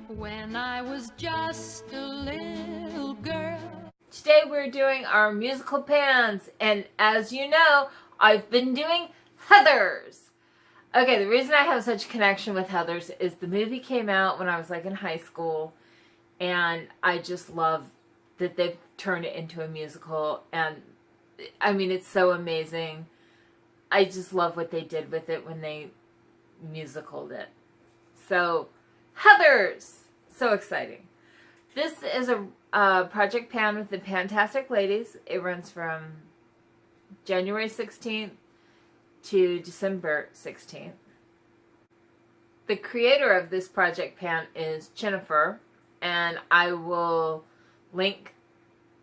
when I was just a little girl. Today we're doing our musical pans, and as you know, I've been doing Heathers. Okay, the reason I have such a connection with Heathers is the movie came out when I was like in high school, and I just love that they've turned it into a musical, and I mean, it's so amazing. I just love what they did with it when they musicaled it. So, Heathers! So exciting. This is a project pan with the Fantastic Ladies. It runs from January 16th to December 16th. The creator of this project pan is Jennifer, and I will link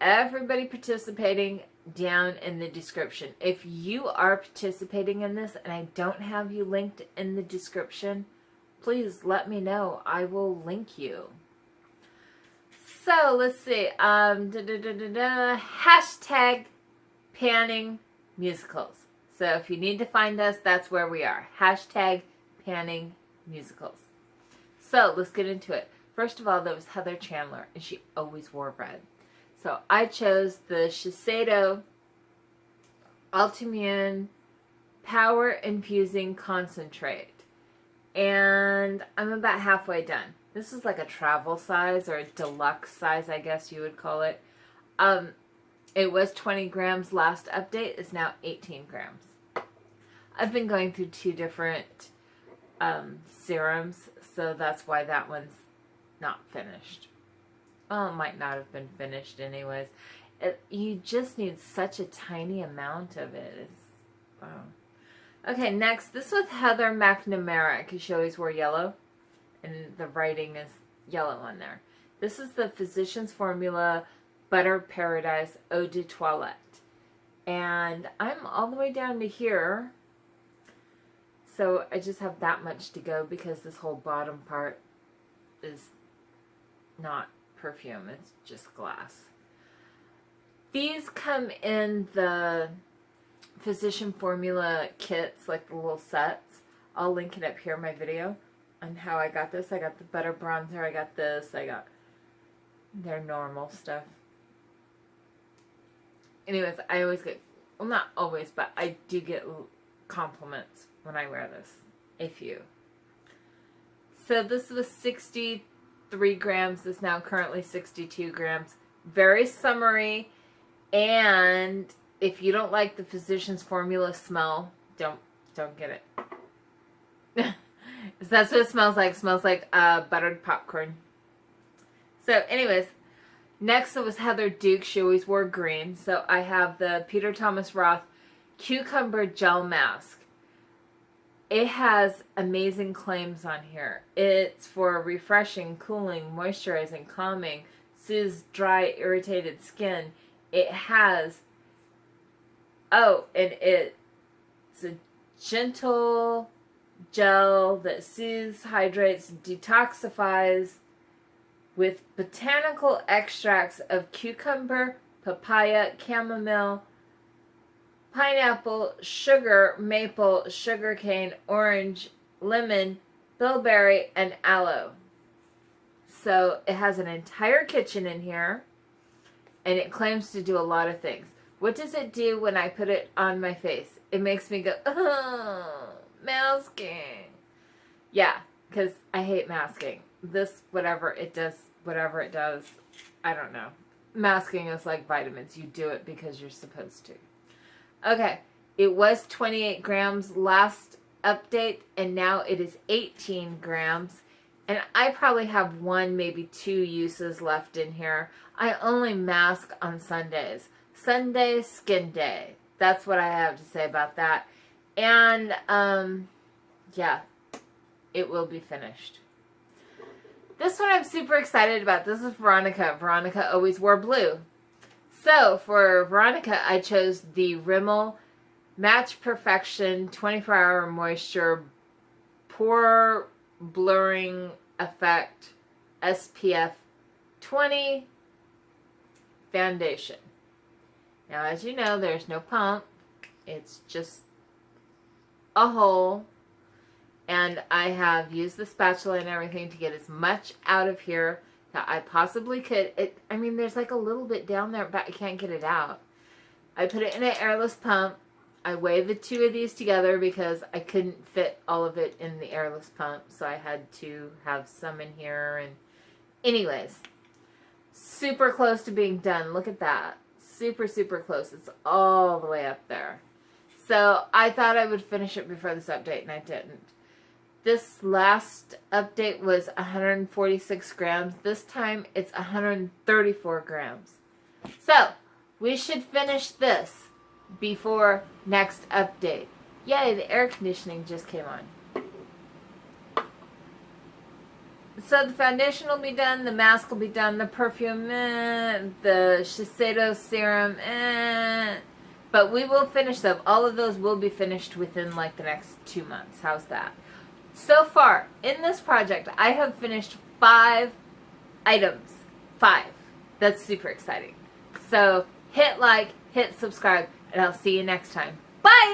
everybody participating down in the description. If you are participating in this and I don't have you linked in the description, please let me know. I will link you. So let's see. Hashtag panning musicals. So if you need to find us, that's where we are. Hashtag panning musicals. So let's get into it. First of all, there was Heather Chandler, and she always wore red. So I chose the Shiseido Ultimune Power Infusing Concentrate. And I'm about halfway done. This is like a travel size or a deluxe size, I guess you would call it. It was 20 grams last update. It's now 18 grams. I've been going through two different serums, so that's why that one's not finished. Well, it might not have been finished anyways. You just need such a tiny amount of it. It's, wow. Okay, next, this with Heather McNamara, because she always wore yellow, and the writing is yellow on there. This is the Physicians Formula Butter Paradise Eau de Toilette. And I'm all the way down to here, so I just have that much to go because this whole bottom part is not perfume, it's just glass. These come in the Physician Formula kits, like the little sets. I'll link it up here in my video on how I got this. I got the butter bronzer, I got this, I got their normal stuff. Anyways, I always get, well, not always, but I do get compliments when I wear this. A few. So this was 63 grams. This is now currently 62 grams. Very summery. And if you don't like the Physicians Formula smell, don't get it. That's what it smells like. It smells like buttered popcorn. So anyways, next it was Heather Duke. She always wore green. So I have the Peter Thomas Roth Cucumber Gel Mask. It has amazing claims on here. It's for refreshing, cooling, moisturizing, calming, soothes dry, irritated skin. It has, and it's a gentle gel that soothes, hydrates, detoxifies with botanical extracts of cucumber, papaya, chamomile, pineapple, sugar, maple, sugarcane, orange, lemon, bilberry, and aloe. So it has an entire kitchen in here, and it claims to do a lot of things. What does it do when I put it on my face? It makes me go, oh, masking. Yeah, because I hate masking. This, whatever it does, I don't know. Masking is like vitamins. You do it because you're supposed to. Okay, it was 28 grams last update, and now it is 18 grams. And I probably have one, maybe two uses left in here. I only mask on Sundays. Sunday, skin day. That's what I have to say about that. And, yeah, it will be finished. This one I'm super excited about. This is Veronica. Veronica always wore blue. So, for Veronica, I chose the Rimmel Match Perfection 24-Hour Moisture Pore Blurring Effect SPF 20 Foundation. Now, as you know, there's no pump. It's just a hole. And I have used the spatula and everything to get as much out of here that I possibly could. I mean, there's like a little bit down there, but I can't get it out. I put it in an airless pump. I weighed the two of these together because I couldn't fit all of it in the airless pump. So I had to have some in here. And anyways, super close to being done. Look at that. Super, super close. It's all the way up there. So I thought I would finish it before this update, and I didn't. This last update was 146 grams. This time it's 134 grams. So we should finish this before next update. Yay, the air conditioning just came on. So the foundation will be done, the mask will be done, the perfume, the Shiseido serum, but we will finish them. All of those will be finished within like the next 2 months. How's that? So far, in this project, I have finished 5 items. 5. That's super exciting. So hit like, hit subscribe, and I'll see you next time. Bye!